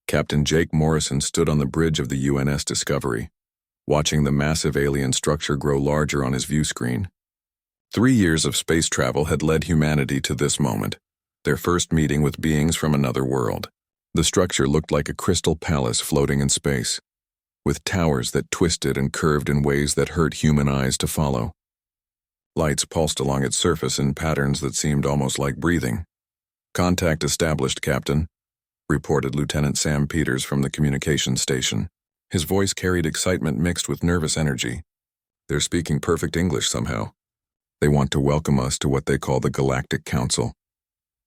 Captain Jake Morrison stood on the bridge of the UNS Discovery, watching the massive alien structure grow larger on his view screen. 3 years of space travel had led humanity to this moment, their first meeting with beings from another world. The structure looked like a crystal palace floating in space, with towers that twisted and curved in ways that hurt human eyes to follow. Lights pulsed along its surface in patterns that seemed almost like breathing. "Contact established, Captain," reported Lieutenant Sam Peters from the communications station. His voice carried excitement mixed with nervous energy. "They're speaking perfect English somehow. They want to welcome us to what they call the Galactic Council."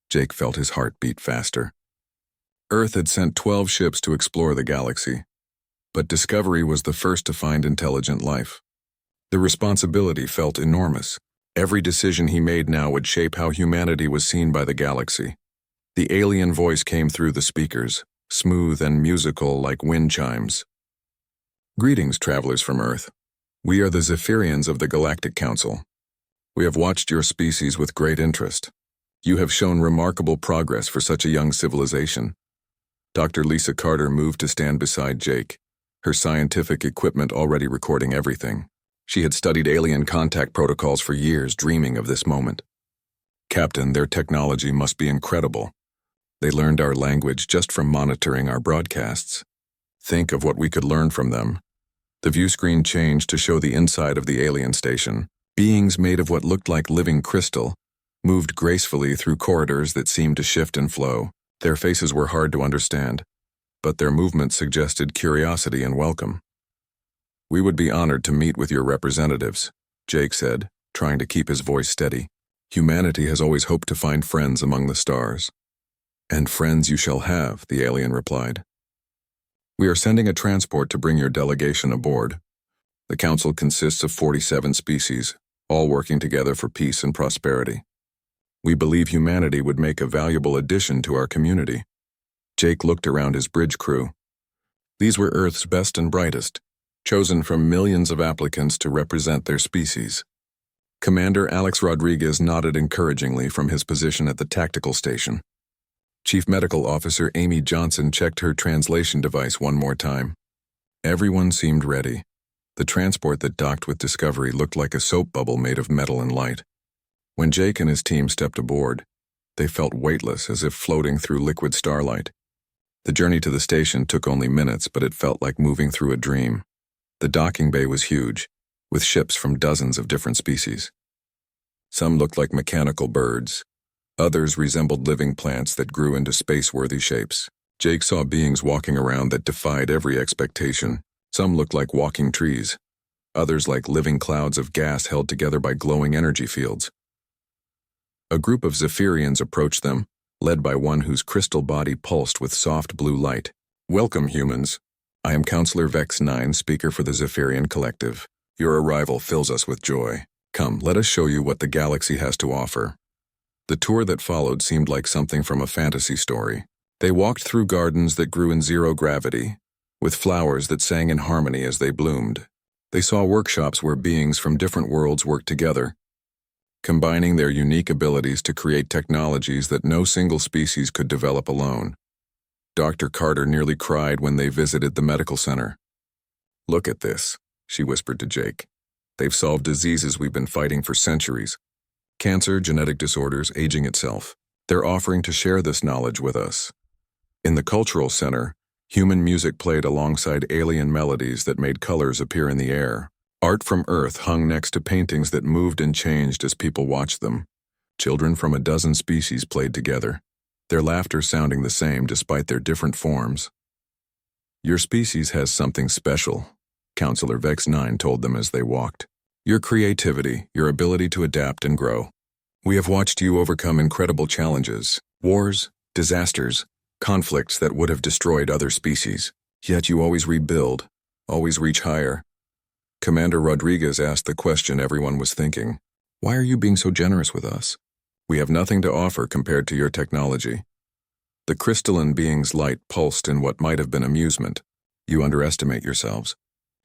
Jake felt his heart beat faster. Earth had sent 12 ships to explore the galaxy, but Discovery was the first to find intelligent life. The responsibility felt enormous. Every decision he made now would shape how humanity was seen by the galaxy. The alien voice came through the speakers, smooth and musical like wind chimes. "Greetings, travelers from Earth. We are the Zephyrians of the Galactic Council. We have watched your species with great interest. You have shown remarkable progress for such a young civilization." Dr. Lisa Carter moved to stand beside Jake, her scientific equipment already recording everything. She had studied alien contact protocols for years, dreaming of this moment. "Captain, their technology must be incredible. They learned our language just from monitoring our broadcasts. Think of what we could learn from them." The view screen changed to show the inside of the alien station. Beings made of what looked like living crystal moved gracefully through corridors that seemed to shift and flow. Their faces were hard to understand, but their movements suggested curiosity and welcome. "We would be honored to meet with your representatives," Jake said, trying to keep his voice steady. "Humanity has always hoped to find friends among the stars." "And friends you shall have," the alien replied. "We are sending a transport to bring your delegation aboard. The council consists of 47 species, all working together for peace and prosperity. We believe humanity would make a valuable addition to our community." Jake looked around his bridge crew. These were Earth's best and brightest, chosen from millions of applicants to represent their species. Commander Alex Rodriguez nodded encouragingly from his position at the tactical station. Chief Medical Officer Amy Johnson checked her translation device one more time. Everyone seemed ready. The transport that docked with Discovery looked like a soap bubble made of metal and light. When Jake and his team stepped aboard, they felt weightless, as if floating through liquid starlight. The journey to the station took only minutes, but it felt like moving through a dream. The docking bay was huge, with ships from dozens of different species. Some looked like mechanical birds. Others resembled living plants that grew into space-worthy shapes. Jake saw beings walking around that defied every expectation. Some looked like walking trees, others like living clouds of gas held together by glowing energy fields. A group of Zephyrians approached them, led by one whose crystal body pulsed with soft blue light. "Welcome, humans. I am Counselor Vex 9, speaker for the Zephyrian Collective. Your arrival fills us with joy. Come, let us show you what the galaxy has to offer." The tour that followed seemed like something from a fantasy story. They walked through gardens that grew in zero gravity, with flowers that sang in harmony as they bloomed. They saw workshops where beings from different worlds worked together, combining their unique abilities to create technologies that no single species could develop alone. Dr. Carter nearly cried when they visited the medical center. "Look at this," she whispered to Jake. "They've solved diseases we've been fighting for centuries. Cancer, genetic disorders, aging itself. They're offering to share this knowledge with us." In the cultural center, human music played alongside alien melodies that made colors appear in the air. Art from Earth hung next to paintings that moved and changed as people watched them. Children from a dozen species played together, their laughter sounding the same despite their different forms. "Your species has something special," Counselor Vex 9 told them as they walked. "Your creativity, your ability to adapt and grow. We have watched you overcome incredible challenges, wars, disasters, conflicts that would have destroyed other species. Yet you always rebuild, always reach higher." Commander Rodriguez asked the question everyone was thinking. "Why are you being so generous with us? We have nothing to offer compared to your technology." The crystalline being's light pulsed in what might have been amusement. "You underestimate yourselves.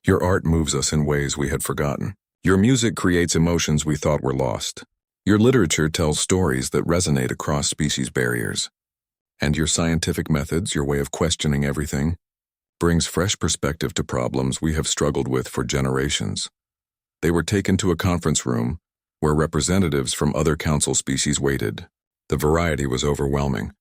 Your art moves us in ways we had forgotten. Your music creates emotions we thought were lost. Your literature tells stories that resonate across species barriers. And your scientific methods, your way of questioning everything, brings fresh perspective to problems we have struggled with for generations. They were taken to a conference room where representatives from other council species waited. The variety was overwhelming.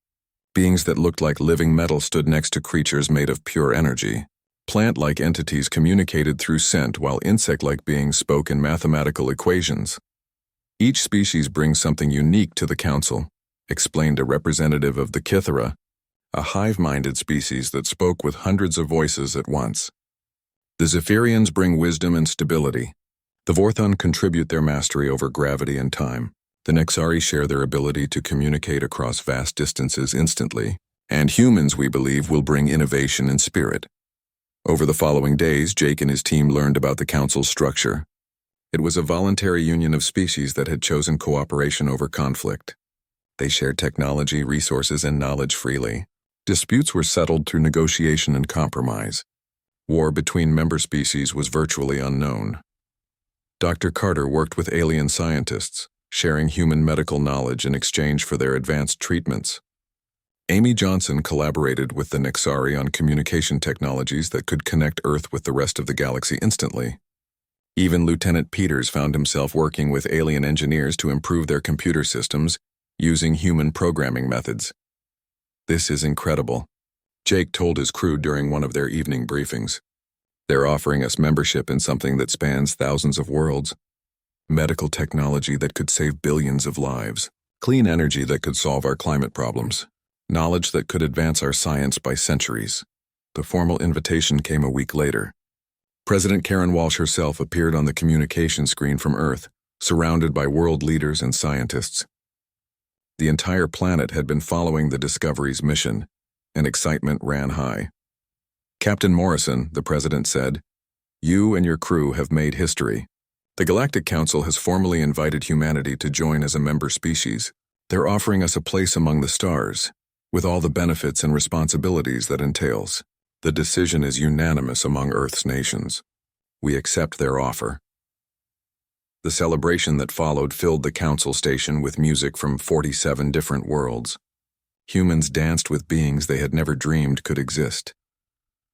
Beings that looked like living metal stood next to creatures made of pure energy. Plant-like entities communicated through scent, while insect-like beings spoke in mathematical equations. Each species brings something unique to the council, explained a representative of the Kythera, a hive-minded species that spoke with hundreds of voices at once. The Zephyrians bring wisdom and stability. The Vorthon contribute their mastery over gravity and time. The Nexari share their ability to communicate across vast distances instantly. And humans, we believe, will bring innovation and spirit. Over the following days, Jake and his team learned about the council's structure. It was a voluntary union of species that had chosen cooperation over conflict. They shared technology, resources, and knowledge freely. Disputes were settled through negotiation and compromise. War between member species was virtually unknown. Dr. Carter worked with alien scientists, sharing human medical knowledge in exchange for their advanced treatments. Amy Johnson collaborated with the Nexari on communication technologies that could connect Earth with the rest of the galaxy instantly. Even Lieutenant Peters found himself working with alien engineers to improve their computer systems using human programming methods. This is incredible, Jake told his crew during one of their evening briefings. They're offering us membership in something that spans thousands of worlds. Medical technology that could save billions of lives. Clean energy that could solve our climate problems. Knowledge that could advance our science by centuries. The formal invitation came a week later. President Karen Walsh herself appeared on the communication screen from Earth, surrounded by world leaders and scientists. The entire planet had been following the Discovery's mission, and excitement ran high. Captain Morrison, the president said, "You and your crew have made history. The Galactic Council has formally invited humanity to join as a member species. They're offering us a place among the stars, with all the benefits and responsibilities that entails. The decision is unanimous among Earth's nations. We accept their offer." The celebration that followed filled the council station with music from 47 different worlds. Humans danced with beings they had never dreamed could exist.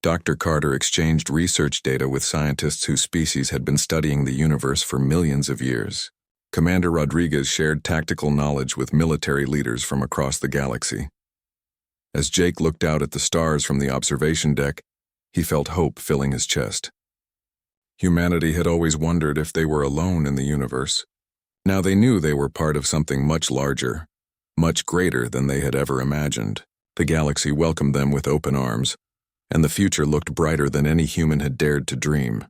Dr. Carter exchanged research data with scientists whose species had been studying the universe for millions of years. Commander Rodriguez shared tactical knowledge with military leaders from across the galaxy. As Jake looked out at the stars from the observation deck, he felt hope filling his chest. Humanity had always wondered if they were alone in the universe. Now they knew they were part of something much larger, much greater than they had ever imagined. The galaxy welcomed them with open arms, and the future looked brighter than any human had dared to dream.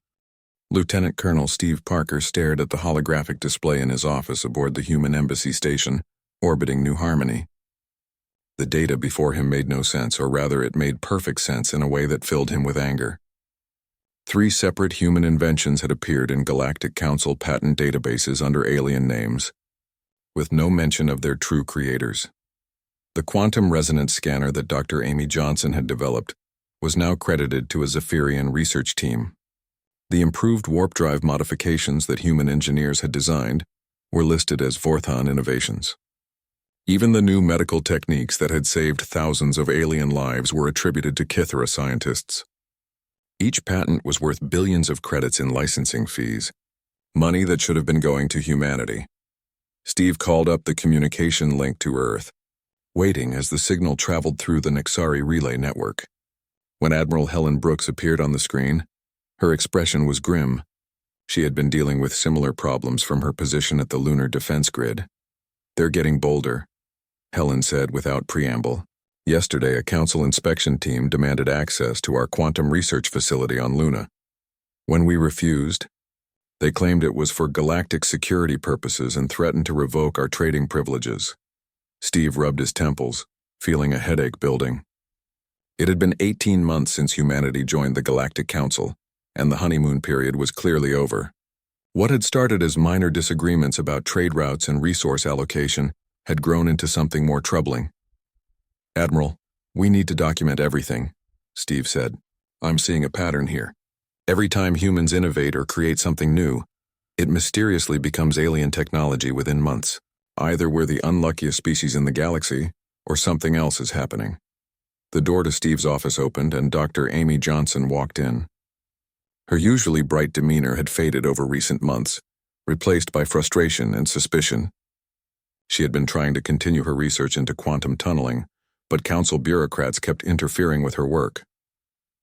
Lieutenant Colonel Steve Parker stared at the holographic display in his office aboard the human embassy station, orbiting New Harmony. The data before him made no sense, or rather it made perfect sense in a way that filled him with anger. 3 separate human inventions had appeared in Galactic Council patent databases under alien names, with no mention of their true creators. The quantum resonance scanner that Dr. Amy Johnson had developed was now credited to a Zephyrian research team. The improved warp drive modifications that human engineers had designed were listed as Vorthon innovations. Even the new medical techniques that had saved thousands of alien lives were attributed to Kythera scientists. Each patent was worth billions of credits in licensing fees, money that should have been going to humanity. Steve called up the communication link to Earth, waiting as the signal traveled through the Nexari relay network. When Admiral Helen Brooks appeared on the screen, her expression was grim. She had been dealing with similar problems from her position at the lunar defense grid. "They're getting bolder," Helen said without preamble. "Yesterday, a council inspection team demanded access to our quantum research facility on Luna. When we refused, they claimed it was for galactic security purposes and threatened to revoke our trading privileges." Steve rubbed his temples, feeling a headache building. It had been 18 months since humanity joined the Galactic Council, and the honeymoon period was clearly over. What had started as minor disagreements about trade routes and resource allocation had grown into something more troubling. "Admiral, we need to document everything," Steve said. "I'm seeing a pattern here. Every time humans innovate or create something new, it mysteriously becomes alien technology within months. Either we're the unluckiest species in the galaxy, or something else is happening. The door to Steve's office opened and Dr. Amy Johnson walked in. Her usually bright demeanor had faded over recent months, replaced by frustration and suspicion. She had been trying to continue her research into quantum tunneling, but council bureaucrats kept interfering with her work.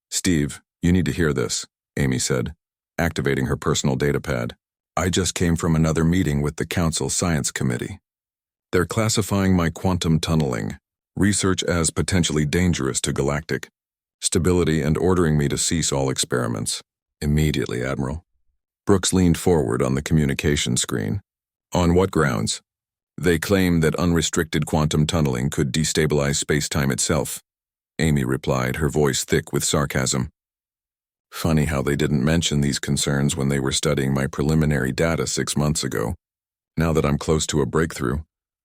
"Steve, you need to hear this," Amy said, activating her personal datapad. "I just came from another meeting with the Council Science Committee. They're classifying my quantum tunneling research as potentially dangerous to galactic stability and ordering me to cease all experiments. Immediately, Admiral." Brooks leaned forward on the communication screen. "On what grounds?" "They claim that unrestricted quantum tunneling could destabilize space-time itself," Amy replied, her voice thick with sarcasm. Funny how they didn't mention these concerns when they were studying my preliminary data 6 months ago. Now that I'm close to a breakthrough,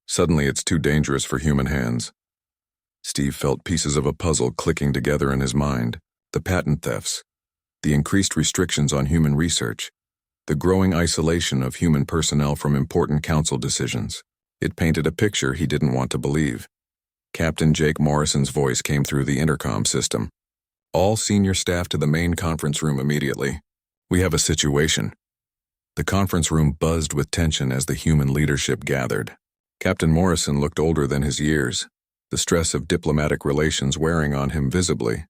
suddenly it's too dangerous for human hands. Steve felt pieces of a puzzle clicking together in his mind. The patent thefts, the increased restrictions on human research, the growing isolation of human personnel from important council decisions. It painted a picture he didn't want to believe. Captain Jake Morrison's voice came through the intercom system. "All senior staff to the main conference room immediately. We have a situation." The conference room buzzed with tension as the human leadership gathered. Captain Morrison looked older than his years, the stress of diplomatic relations wearing on him visibly.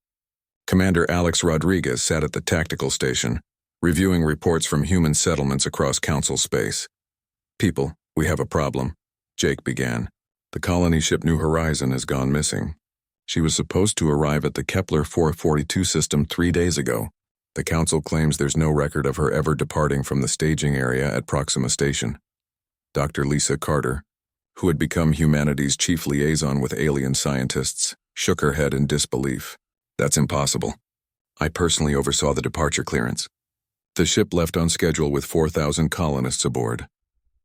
Commander Alex Rodriguez sat at the tactical station, reviewing reports from human settlements across council space. "People, we have a problem," Jake began. "The colony ship New Horizon has gone missing. She was supposed to arrive at the Kepler 442 system 3 days ago. The council claims there's no record of her ever departing from the staging area at Proxima Station." Dr. Lisa Carter, who had become humanity's chief liaison with alien scientists, shook her head in disbelief. "That's impossible. I personally oversaw the departure clearance. The ship left on schedule with 4,000 colonists aboard.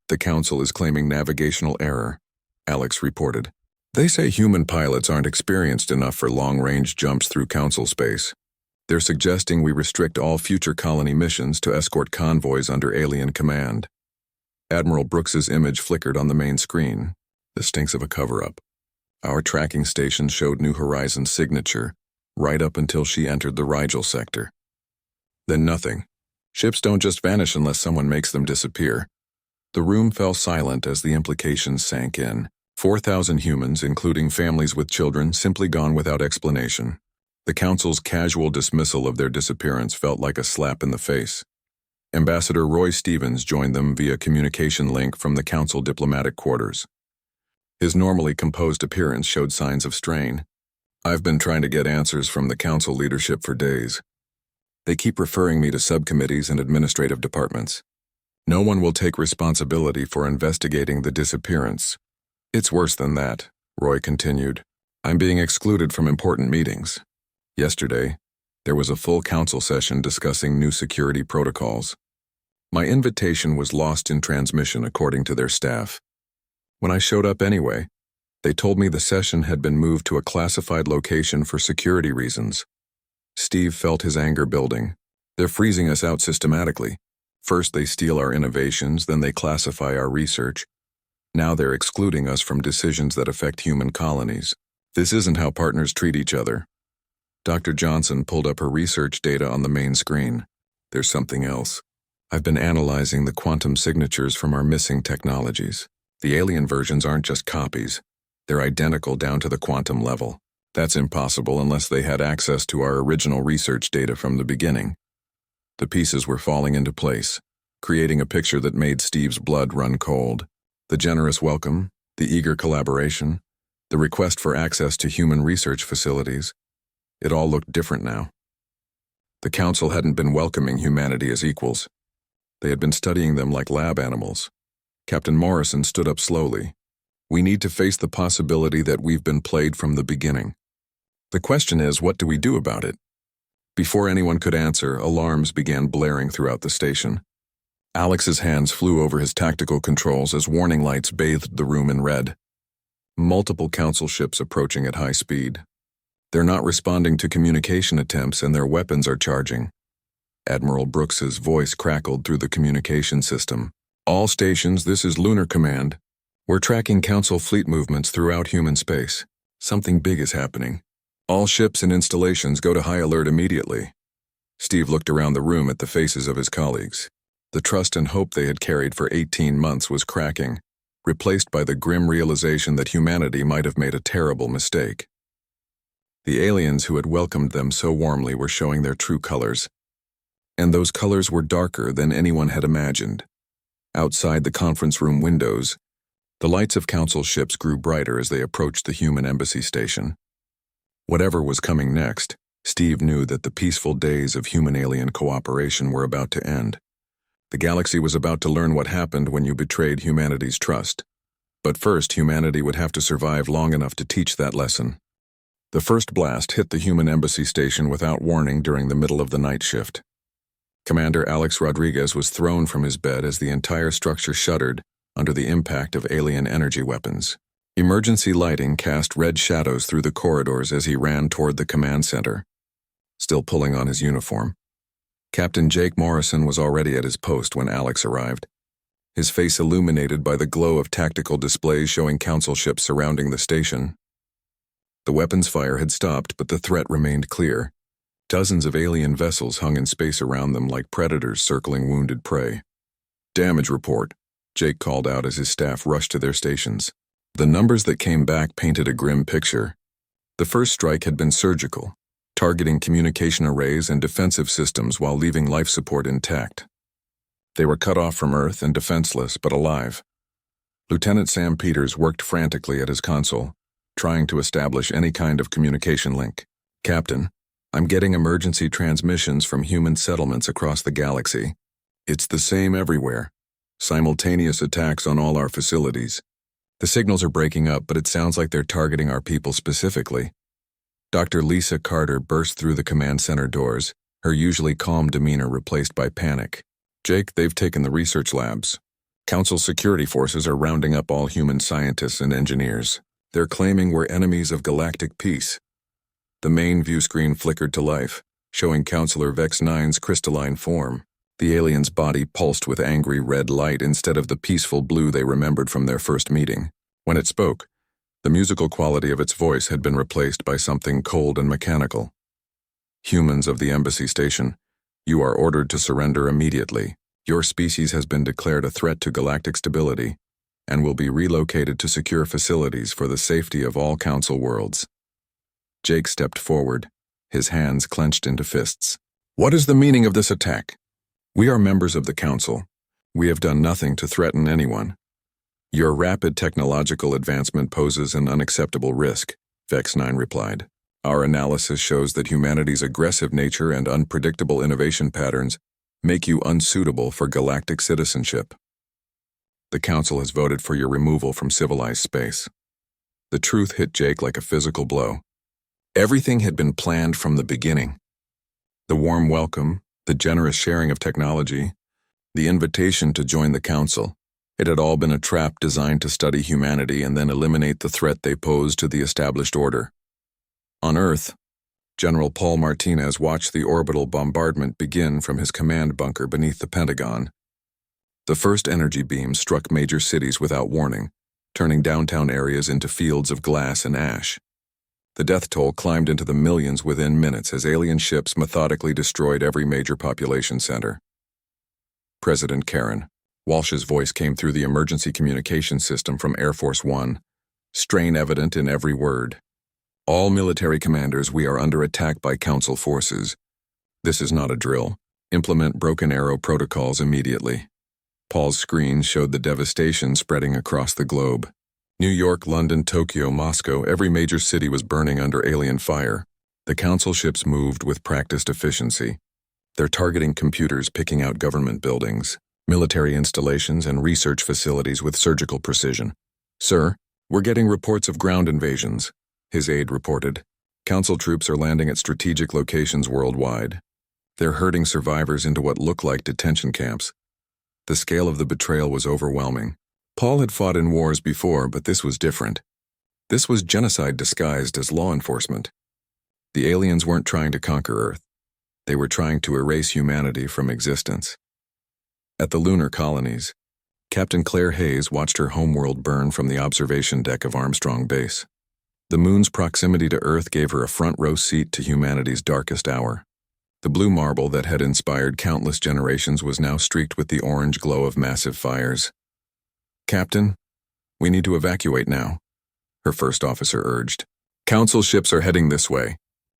The council is claiming navigational error," Alex reported. "They say human pilots aren't experienced enough for long-range jumps through council space. They're suggesting we restrict all future colony missions to escort convoys under alien command." Admiral Brooks's image flickered on the main screen. The stinks of a cover-up. Our tracking station showed New Horizon's signature, right up until she entered the Rigel sector. Then nothing. Ships don't just vanish unless someone makes them disappear. The room fell silent as the implications sank in. 4,000 humans, including families with children, simply gone without explanation. The council's casual dismissal of their disappearance felt like a slap in the face. Ambassador Roy Stevens joined them via communication link from the council diplomatic quarters. His normally composed appearance showed signs of strain. "I've been trying to get answers from the council leadership for days. They keep referring me to subcommittees and administrative departments. No one will take responsibility for investigating the disappearance. It's worse than that," Roy continued. "I'm being excluded from important meetings. Yesterday, there was a full council session discussing new security protocols. My invitation was lost in transmission according to their staff. When I showed up anyway, they told me the session had been moved to a classified location for security reasons." Steve felt his anger building. "They're freezing us out systematically. First they steal our innovations, then they classify our research. Now they're excluding us from decisions that affect human colonies. This isn't how partners treat each other." Dr. Johnson pulled up her research data on the main screen. "There's something else. I've been analyzing the quantum signatures from our missing technologies. The alien versions aren't just copies. They're identical down to the quantum level. That's impossible unless they had access to our original research data from the beginning." The pieces were falling into place, creating a picture that made Steve's blood run cold. The generous welcome, the eager collaboration, the request for access to human research facilities. It all looked different now. The council hadn't been welcoming humanity as equals. They had been studying them like lab animals. Captain Morrison stood up slowly. "We need to face the possibility that we've been played from the beginning. The question is, what do we do about it?" Before anyone could answer, alarms began blaring throughout the station. Alex's hands flew over his tactical controls as warning lights bathed the room in red. Multiple council ships approaching at high speed. They're not responding to communication attempts and their weapons are charging. Admiral Brooks's voice crackled through the communication system. "All stations, this is Lunar Command. We're tracking Council fleet movements throughout human space. Something big is happening. All ships and installations go to high alert immediately. Steve looked around the room at the faces of his colleagues. The trust and hope they had carried for 18 months was cracking, replaced by the grim realization that humanity might have made a terrible mistake. The aliens who had welcomed them so warmly were showing their true colors. And those colors were darker than anyone had imagined. Outside the conference room windows, the lights of Council ships grew brighter as they approached the human embassy station. Whatever was coming next, Steve knew that the peaceful days of human-alien cooperation were about to end. The galaxy was about to learn what happened when you betrayed humanity's trust. But first, humanity would have to survive long enough to teach that lesson. The first blast hit the human embassy station without warning during the middle of the night shift. Commander Alex Rodriguez was thrown from his bed as the entire structure shuddered under the impact of alien energy weapons. Emergency lighting cast red shadows through the corridors as he ran toward the command center, still pulling on his uniform. Captain Jake Morrison was already at his post when Alex arrived, his face illuminated by the glow of tactical displays showing Council ships surrounding the station. The weapons fire had stopped, but the threat remained clear. Dozens of alien vessels hung in space around them like predators circling wounded prey. "Damage report," Jake called out as his staff rushed to their stations. The numbers that came back painted a grim picture. The first strike had been surgical, targeting communication arrays and defensive systems while leaving life support intact. They were cut off from Earth and defenseless, but alive. Lieutenant Sam Peters worked frantically at his console, trying to establish any kind of communication link. "Captain, I'm getting emergency transmissions from human settlements across the galaxy. It's the same everywhere. Simultaneous attacks on all our facilities. The signals are breaking up, but it sounds like they're targeting our people specifically." Dr. Lisa Carter burst through the command center doors, her usually calm demeanor replaced by panic. "Jake, they've taken the research labs. Council security forces are rounding up all human scientists and engineers. They're claiming we're enemies of galactic peace." The main view screen flickered to life, showing Counselor Vex 9's crystalline form. The alien's body pulsed with angry red light instead of the peaceful blue they remembered from their first meeting. When it spoke, the musical quality of its voice had been replaced by something cold and mechanical. "Humans of the embassy station, you are ordered to surrender immediately. Your species has been declared a threat to galactic stability and will be relocated to secure facilities for the safety of all Council worlds." Jake stepped forward, his hands clenched into fists. "What is the meaning of this attack? We are members of the Council. We have done nothing to threaten anyone. Your rapid technological advancement poses an unacceptable risk," Vex 9 replied. "Our analysis shows that humanity's aggressive nature and unpredictable innovation patterns make you unsuitable for galactic citizenship. The Council has voted for your removal from civilized space." The truth hit Jake like a physical blow. Everything had been planned from the beginning. The warm welcome, the generous sharing of technology, the invitation to join the Council. It had all been a trap designed to study humanity and then eliminate the threat they posed to the established order. On Earth, General Paul Martinez watched the orbital bombardment begin from his command bunker beneath the Pentagon. The first energy beam struck major cities without warning, turning downtown areas into fields of glass and ash. The death toll climbed into the millions within minutes as alien ships methodically destroyed every major population center. "President Karen," Walsh's voice came through the emergency communication system from Air Force One, strain evident in every word. "All military commanders, we are under attack by Council forces. This is not a drill. Implement Broken Arrow protocols immediately." Paul's screen showed the devastation spreading across the globe. New York, London, Tokyo, Moscow, every major city was burning under alien fire. The Council ships moved with practiced efficiency. They're targeting computers, picking out government buildings, military installations, and research facilities with surgical precision. "Sir, we're getting reports of ground invasions," his aide reported. "Council troops are landing at strategic locations worldwide. They're herding survivors into what look like detention camps." The scale of the betrayal was overwhelming. Paul had fought in wars before, but this was different. This was genocide disguised as law enforcement. The aliens weren't trying to conquer Earth. They were trying to erase humanity from existence. At the lunar colonies, Captain Claire Hayes watched her homeworld burn from the observation deck of Armstrong Base. The moon's proximity to Earth gave her a front-row seat to humanity's darkest hour. The blue marble that had inspired countless generations was now streaked with the orange glow of massive fires. "Captain, we need to evacuate now," her first officer urged. "Council ships are heading this way.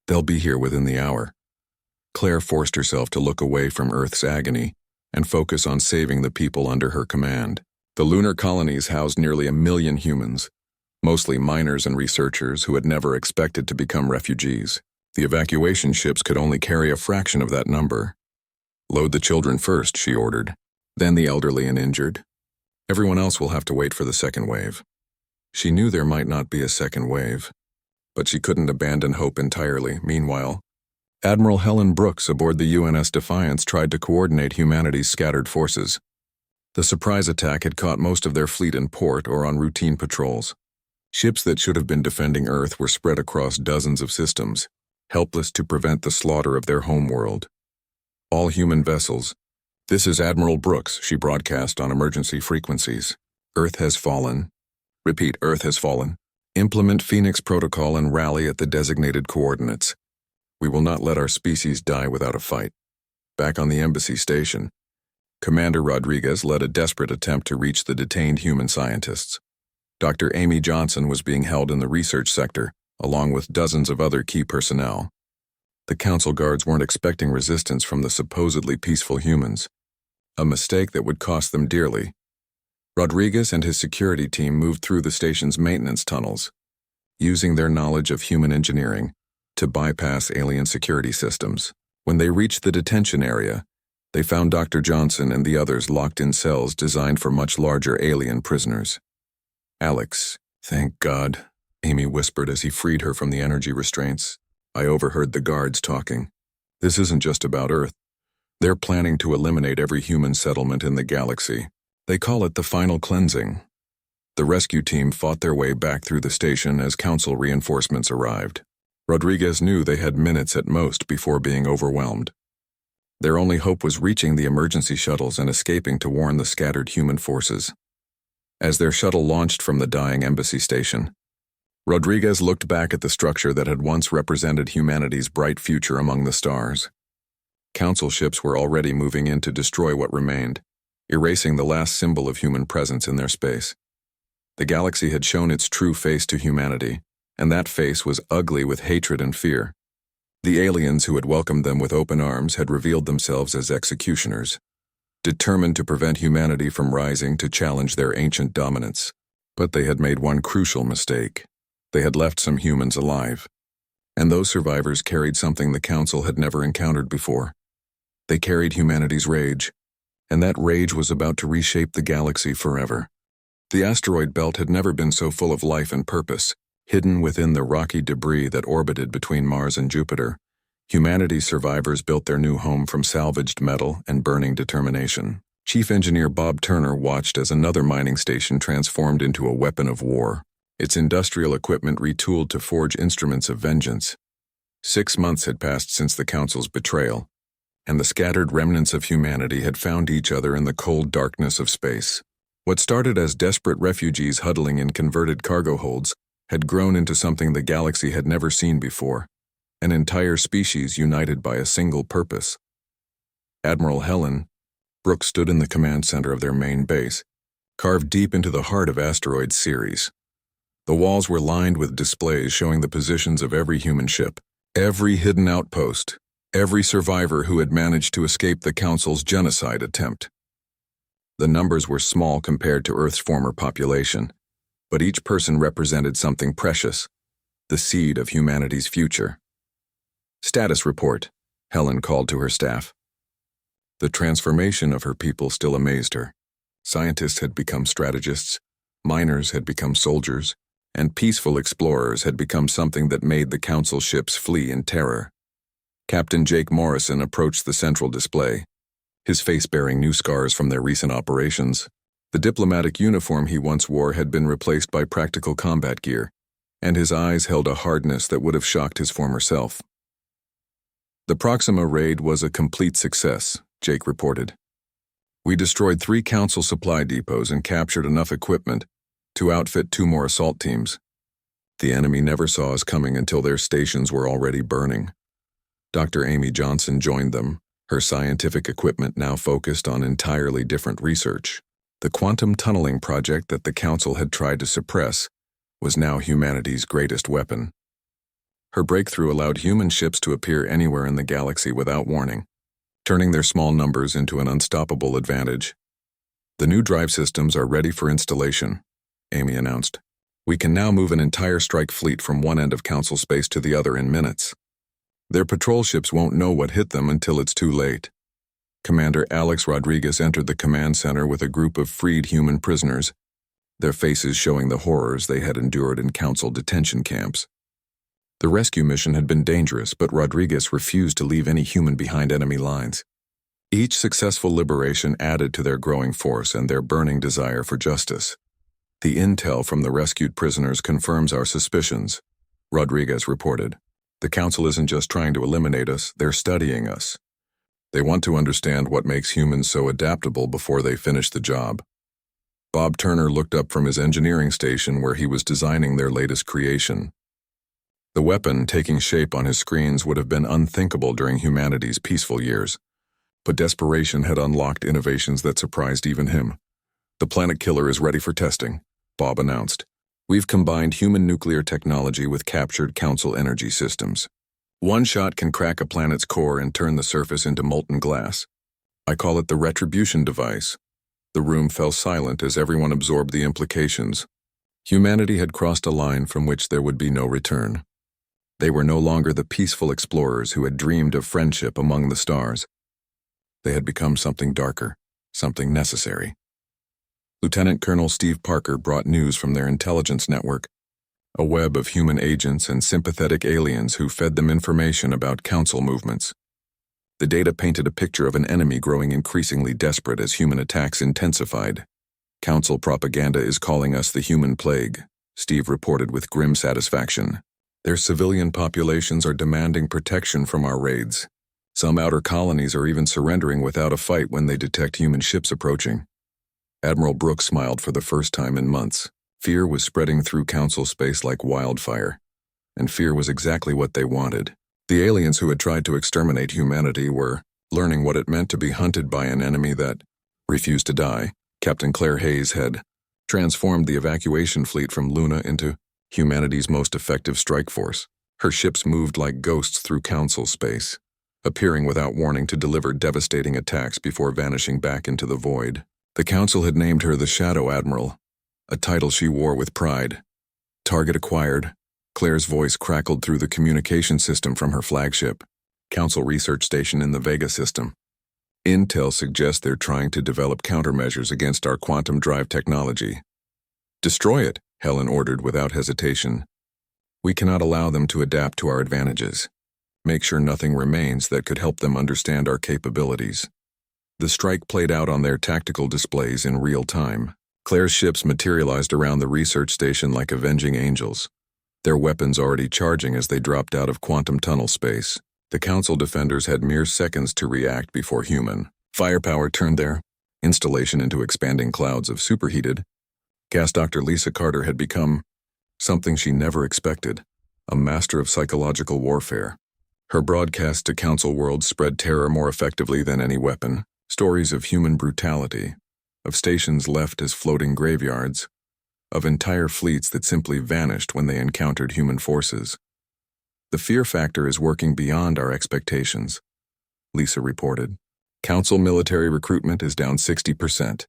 They'll be here within the hour." Claire forced herself to look away from Earth's agony and focus on saving the people under her command. The lunar colonies housed nearly 1 million humans, mostly miners and researchers who had never expected to become refugees. The evacuation ships could only carry a fraction of that number. "Load the children first," she ordered, "then the elderly and injured. Everyone else will have to wait for the second wave." She knew there might not be a second wave, but she couldn't abandon hope entirely. Meanwhile, Admiral Helen Brooks aboard the UNS Defiance tried to coordinate humanity's scattered forces. The surprise attack had caught most of their fleet in port or on routine patrols. Ships that should have been defending Earth were spread across dozens of systems, helpless to prevent the slaughter of their homeworld. "All human vessels. This is Admiral Brooks," she broadcast on emergency frequencies. "Earth has fallen. Repeat, Earth has fallen. Implement Phoenix Protocol and rally at the designated coordinates. We will not let our species die without a fight." Back on the embassy station, Commander Rodriguez led a desperate attempt to reach the detained human scientists. Dr. Amy Johnson was being held in the research sector, along with dozens of other key personnel. The council guards weren't expecting resistance from the supposedly peaceful humans, a mistake that would cost them dearly. Rodriguez and his security team moved through the station's maintenance tunnels, using their knowledge of human engineering to bypass alien security systems. When they reached the detention area, they found Dr. Johnson and the others locked in cells designed for much larger alien prisoners. "Alex, thank God," Amy whispered as he freed her from the energy restraints. "I overheard the guards talking. This isn't just about Earth. They're planning to eliminate every human settlement in the galaxy. They call it the final cleansing." The rescue team fought their way back through the station as council reinforcements arrived. Rodriguez knew they had minutes at most before being overwhelmed. Their only hope was reaching the emergency shuttles and escaping to warn the scattered human forces. As their shuttle launched from the dying embassy station, Rodriguez looked back at the structure that had once represented humanity's bright future among the stars. Council ships were already moving in to destroy what remained, erasing the last symbol of human presence in their space. The galaxy had shown its true face to humanity, and that face was ugly with hatred and fear. The aliens who had welcomed them with open arms had revealed themselves as executioners, determined to prevent humanity from rising to challenge their ancient dominance. But they had made one crucial mistake. They had left some humans alive, and those survivors carried something the Council had never encountered before. They carried humanity's rage, and that rage was about to reshape the galaxy forever. The asteroid belt had never been so full of life and purpose. Hidden within the rocky debris that orbited between Mars and Jupiter, humanity's survivors built their new home from salvaged metal and burning determination. Chief Engineer Bob Turner watched as another mining station transformed into a weapon of war, its industrial equipment retooled to forge instruments of vengeance. 6 months had passed since the Council's betrayal, and the scattered remnants of humanity had found each other in the cold darkness of space. What started as desperate refugees huddling in converted cargo holds had grown into something the galaxy had never seen before, an entire species united by a single purpose. Admiral Helen Brooks stood in the command center of their main base, carved deep into the heart of asteroid Ceres. The walls were lined with displays showing the positions of every human ship, every hidden outpost, every survivor who had managed to escape the Council's genocide attempt. The numbers were small compared to Earth's former population, but each person represented something precious, the seed of humanity's future. "Status report," Helen called to her staff. The transformation of her people still amazed her. Scientists had become strategists, miners had become soldiers, and peaceful explorers had become something that made the Council ships flee in terror. Captain Jake Morrison approached the central display, his face bearing new scars from their recent operations. The diplomatic uniform he once wore had been replaced by practical combat gear, and his eyes held a hardness that would have shocked his former self. "The Proxima raid was a complete success," Jake reported. We destroyed 3 Council supply depots and captured enough equipment to outfit 2 more assault teams. The enemy never saw us coming until their stations were already burning. Dr. Amy Johnson joined them, her scientific equipment now focused on entirely different research. The quantum tunneling project that the Council had tried to suppress was now humanity's greatest weapon. Her breakthrough allowed human ships to appear anywhere in the galaxy without warning, turning their small numbers into an unstoppable advantage. The new drive systems are ready for installation, Amy announced. We can now move an entire strike fleet from one end of Council space to the other in minutes. Their patrol ships won't know what hit them until it's too late. Commander Alex Rodriguez entered the command center with a group of freed human prisoners, their faces showing the horrors they had endured in Council detention camps. The rescue mission had been dangerous, but Rodriguez refused to leave any human behind enemy lines. Each successful liberation added to their growing force and their burning desire for justice. The intel from the rescued prisoners confirms our suspicions, Rodriguez reported. The Council isn't just trying to eliminate us, they're studying us. They want to understand what makes humans so adaptable before they finish the job. Bob Turner looked up from his engineering station where he was designing their latest creation. The weapon taking shape on his screens would have been unthinkable during humanity's peaceful years, but desperation had unlocked innovations that surprised even him. The planet killer is ready for testing, Bob announced. We've combined human nuclear technology with captured Council energy systems. One shot can crack a planet's core and turn the surface into molten glass. I call it the retribution device. The room fell silent as everyone absorbed the implications. Humanity had crossed a line from which there would be no return. They were no longer the peaceful explorers who had dreamed of friendship among the stars. They had become something darker, something necessary. Lieutenant Colonel Steve Parker brought news from their intelligence network, a web of human agents and sympathetic aliens who fed them information about Council movements. The data painted a picture of an enemy growing increasingly desperate as human attacks intensified. Council propaganda is calling us the human plague, Steve reported with grim satisfaction. Their civilian populations are demanding protection from our raids. Some outer colonies are even surrendering without a fight when they detect human ships approaching. Admiral Brooks smiled for the first time in months. Fear was spreading through Council space like wildfire, and fear was exactly what they wanted. The aliens who had tried to exterminate humanity were learning what it meant to be hunted by an enemy that refused to die. Captain Claire Hayes had transformed the evacuation fleet from Luna into humanity's most effective strike force. Her ships moved like ghosts through Council space, appearing without warning to deliver devastating attacks before vanishing back into the void. The Council had named her the Shadow Admiral, a title she wore with pride. Target acquired. Claire's voice crackled through the communication system from her flagship, Council Research Station in the Vega system. Intel suggests they're trying to develop countermeasures against our quantum drive technology. Destroy it, Helen ordered without hesitation. We cannot allow them to adapt to our advantages. Make sure nothing remains that could help them understand our capabilities. The strike played out on their tactical displays in real time. Claire's ships materialized around the research station like avenging angels, their weapons already charging as they dropped out of quantum tunnel space. The Council defenders had mere seconds to react before human firepower turned their installation into expanding clouds of superheated gas. Dr. Lisa Carter had become something she never expected, a master of psychological warfare. Her broadcasts to Council worlds spread terror more effectively than any weapon. Stories of human brutality, of stations left as floating graveyards, of entire fleets that simply vanished when they encountered human forces. The fear factor is working beyond our expectations, Lisa reported. Council military recruitment is down 60%.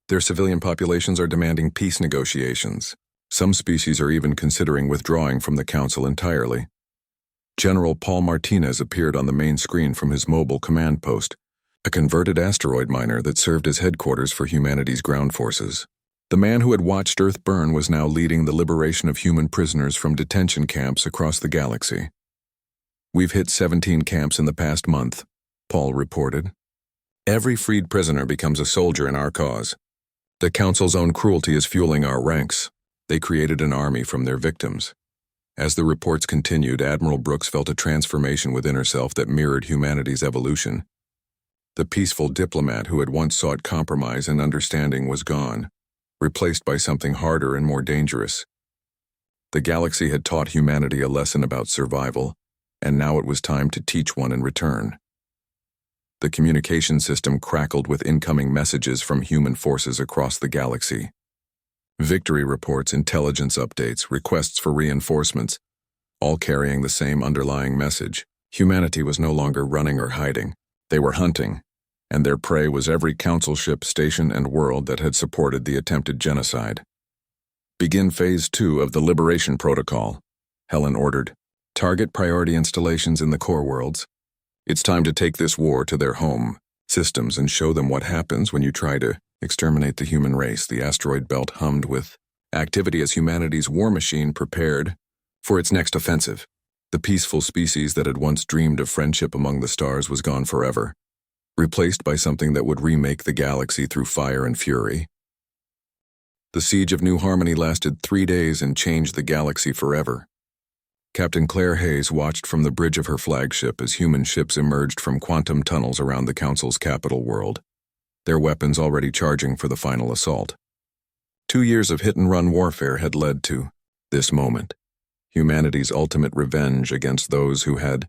Their civilian populations are demanding peace negotiations. Some species are even considering withdrawing from the Council entirely. General Paul Martinez appeared on the main screen from his mobile command post, a converted asteroid miner that served as headquarters for humanity's ground forces. The man who had watched Earth burn was now leading the liberation of human prisoners from detention camps across the galaxy. We've hit 17 camps in the past month, Paul reported. Every freed prisoner becomes a soldier in our cause. The Council's own cruelty is fueling our ranks. They created an army from their victims. As the reports continued, Admiral Brooks felt a transformation within herself that mirrored humanity's evolution. The peaceful diplomat who had once sought compromise and understanding was gone, replaced by something harder and more dangerous. The galaxy had taught humanity a lesson about survival, and now it was time to teach one in return. The communication system crackled with incoming messages from human forces across the galaxy. Victory reports, intelligence updates, requests for reinforcements, all carrying the same underlying message. Humanity was no longer running or hiding. They were hunting, and their prey was every council ship, station, and world that had supported the attempted genocide. Begin Phase 2 of the Liberation Protocol, Helen ordered. Target priority installations in the core worlds. It's time to take this war to their home systems and show them what happens when you try to exterminate the human race. The asteroid belt hummed with activity as humanity's war machine prepared for its next offensive. The peaceful species that had once dreamed of friendship among the stars was gone forever, replaced by something that would remake the galaxy through fire and fury. The siege of New Harmony lasted 3 days and changed the galaxy forever. Captain Claire Hayes watched from the bridge of her flagship as human ships emerged from quantum tunnels around the Council's capital world, their weapons already charging for the final assault. 2 years of hit-and-run warfare had led to this moment, humanity's ultimate revenge against those who had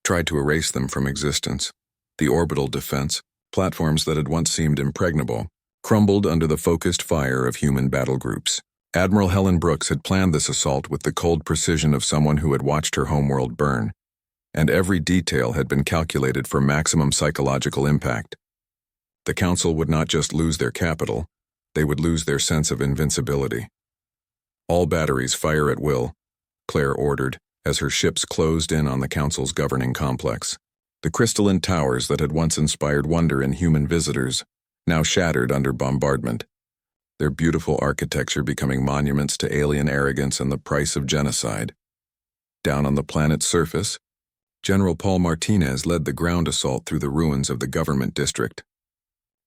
tried to erase them from existence. The orbital defense, platforms that had once seemed impregnable, crumbled under the focused fire of human battle groups. Admiral Helen Brooks had planned this assault with the cold precision of someone who had watched her homeworld burn, and every detail had been calculated for maximum psychological impact. The Council would not just lose their capital, they would lose their sense of invincibility. All batteries fire at will, Claire ordered, as her ships closed in on the Council's governing complex. The crystalline towers that had once inspired wonder in human visitors now shattered under bombardment, their beautiful architecture becoming monuments to alien arrogance and the price of genocide. Down on the planet's surface, General Paul Martinez led the ground assault through the ruins of the government district.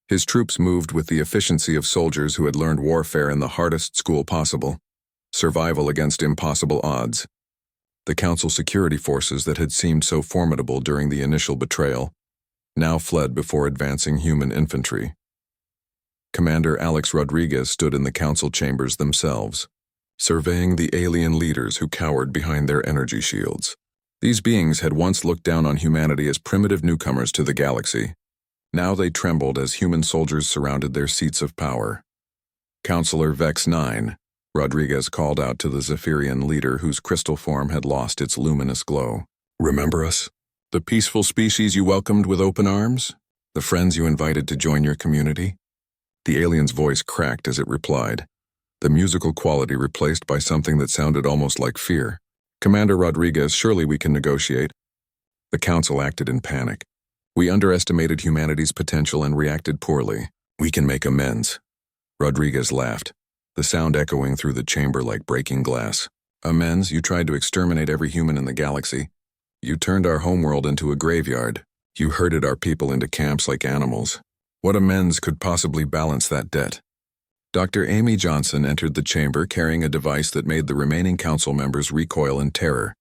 His troops moved with the efficiency of soldiers who had learned warfare in the hardest school possible, survival against impossible odds. The Council security forces that had seemed so formidable during the initial betrayal now fled before advancing human infantry. Commander Alex Rodriguez stood in the Council chambers themselves, surveying the alien leaders who cowered behind their energy shields. These beings had once looked down on humanity as primitive newcomers to the galaxy. Now they trembled as human soldiers surrounded their seats of power. Counselor Vex 9, Rodriguez called out to the Zephyrian leader whose crystal form had lost its luminous glow. Remember us? The peaceful species you welcomed with open arms? The friends you invited to join your community? The alien's voice cracked as it replied, the musical quality replaced by something that sounded almost like fear. Commander Rodriguez, surely we can negotiate. The Council acted in panic. We underestimated humanity's potential and reacted poorly. We can make amends. Rodriguez laughed, the sound echoing through the chamber like breaking glass. Amends? You tried to exterminate every human in the galaxy. You turned our homeworld into a graveyard. You herded our people into camps like animals. What amends could possibly balance that debt? Dr. Amy Johnson entered the chamber carrying a device that made the remaining council members recoil in terror.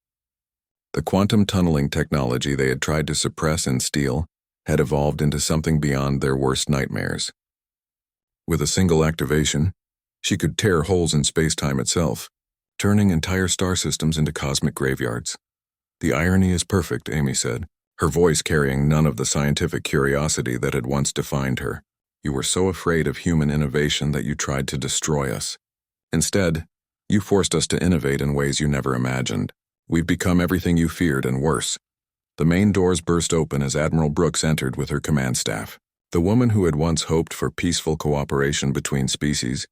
The quantum tunneling technology they had tried to suppress and steal had evolved into something beyond their worst nightmares. With a single activation, she could tear holes in space-time itself, turning entire star systems into cosmic graveyards. The irony is perfect, Amy said, her voice carrying none of the scientific curiosity that had once defined her. You were so afraid of human innovation that you tried to destroy us. Instead, you forced us to innovate in ways you never imagined. We've become everything you feared and worse. The main doors burst open as Admiral Brooks entered with her command staff. The woman who had once hoped for peaceful cooperation between species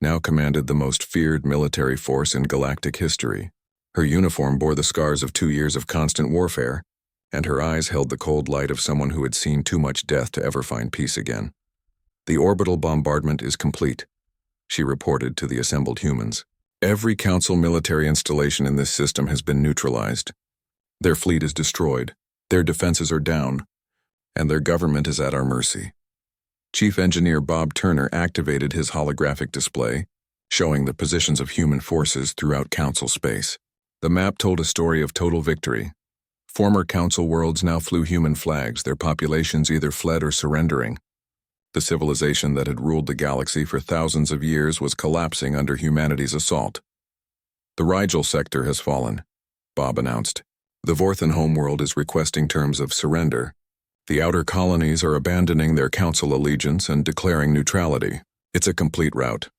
now commanded the most feared military force in galactic history. Her uniform bore the scars of 2 years of constant warfare, and her eyes held the cold light of someone who had seen too much death to ever find peace again. The orbital bombardment is complete, she reported to the assembled humans. Every Council military installation in this system has been neutralized. Their fleet is destroyed, their defenses are down, and their government is at our mercy. Chief Engineer Bob Turner activated his holographic display, showing the positions of human forces throughout Council space. The map told a story of total victory. Former Council worlds now flew human flags, their populations either fled or surrendering. The civilization that had ruled the galaxy for thousands of years was collapsing under humanity's assault. The Rigel sector has fallen, Bob announced. The Vorthan homeworld is requesting terms of surrender. The outer colonies are abandoning their council allegiance and declaring neutrality. It's a complete rout.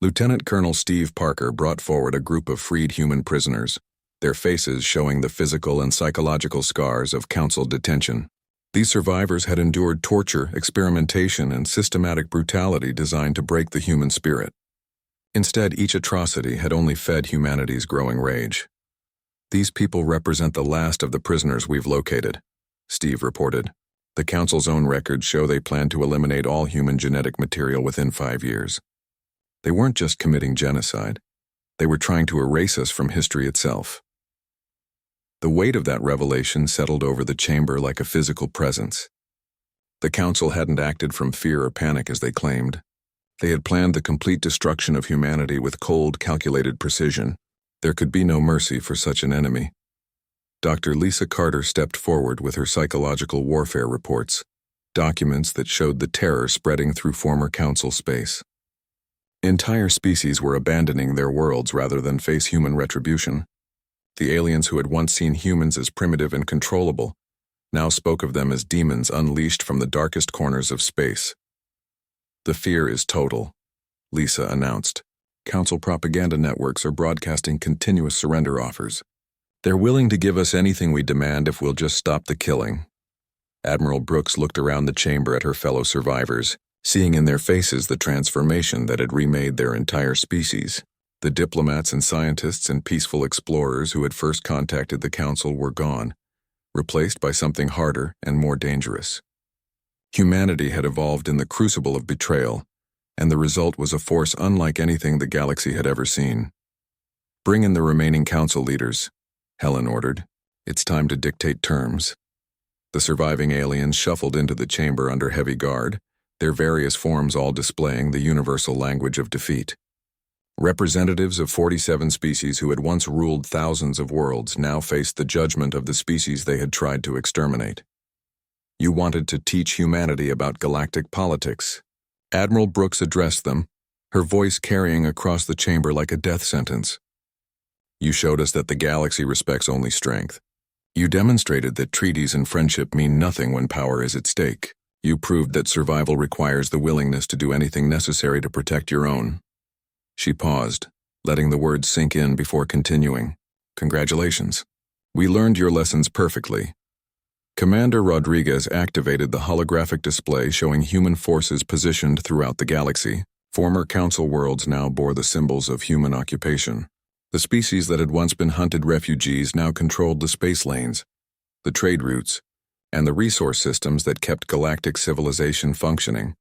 Lieutenant Colonel Steve Parker brought forward a group of freed human prisoners, their faces showing the physical and psychological scars of council detention. These survivors had endured torture, experimentation, and systematic brutality designed to break the human spirit. Instead, each atrocity had only fed humanity's growing rage. These people represent the last of the prisoners we've located, Steve reported. The Council's own records show they plan to eliminate all human genetic material within 5 years. They weren't just committing genocide. They were trying to erase us from history itself. The weight of that revelation settled over the chamber like a physical presence. The Council hadn't acted from fear or panic as they claimed. They had planned the complete destruction of humanity with cold, calculated precision. There could be no mercy for such an enemy. Dr. Lisa Carter stepped forward with her psychological warfare reports, documents that showed the terror spreading through former Council space. Entire species were abandoning their worlds rather than face human retribution. The aliens who had once seen humans as primitive and controllable now spoke of them as demons unleashed from the darkest corners of space. The fear is total, Lisa announced. Council propaganda networks are broadcasting continuous surrender offers. They're willing to give us anything we demand if we'll just stop the killing. Admiral Brooks looked around the chamber at her fellow survivors, seeing in their faces the transformation that had remade their entire species. The diplomats and scientists and peaceful explorers who had first contacted the Council were gone, replaced by something harder and more dangerous. Humanity had evolved in the crucible of betrayal, and the result was a force unlike anything the galaxy had ever seen. "Bring in the remaining Council leaders," Helen ordered. "It's time to dictate terms." The surviving aliens shuffled into the chamber under heavy guard, their various forms all displaying the universal language of defeat. Representatives of 47 species who had once ruled thousands of worlds now faced the judgment of the species they had tried to exterminate. "You wanted to teach humanity about galactic politics." Admiral Brooks addressed them, her voice carrying across the chamber like a death sentence. "You showed us that the galaxy respects only strength. You demonstrated that treaties and friendship mean nothing when power is at stake. You proved that survival requires the willingness to do anything necessary to protect your own." She paused, letting the words sink in before continuing. "Congratulations. We learned your lessons perfectly." Commander Rodriguez activated the holographic display showing human forces positioned throughout the galaxy. Former Council worlds now bore the symbols of human occupation. The species that had once been hunted refugees now controlled the space lanes, the trade routes, and the resource systems that kept galactic civilization functioning.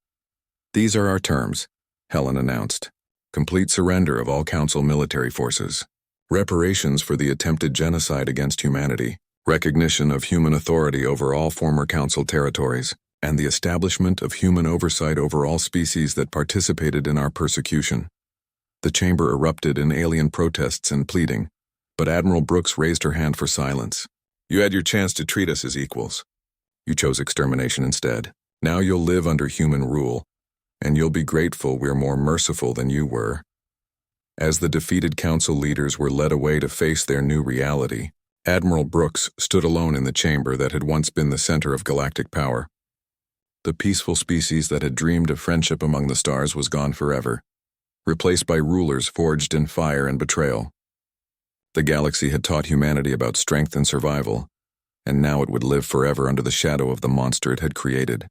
"These are our terms," Helen announced. "Complete surrender of all Council military forces, reparations for the attempted genocide against humanity, recognition of human authority over all former Council territories, and the establishment of human oversight over all species that participated in our persecution." The chamber erupted in alien protests and pleading, but Admiral Brooks raised her hand for silence. "You had your chance to treat us as equals. You chose extermination instead. Now you'll live under human rule, and you'll be grateful we're more merciful than you were." As the defeated Council leaders were led away to face their new reality, Admiral Brooks stood alone in the chamber that had once been the center of galactic power. The peaceful species that had dreamed of friendship among the stars was gone forever, replaced by rulers forged in fire and betrayal. The galaxy had taught humanity about strength and survival, and now it would live forever under the shadow of the monster it had created.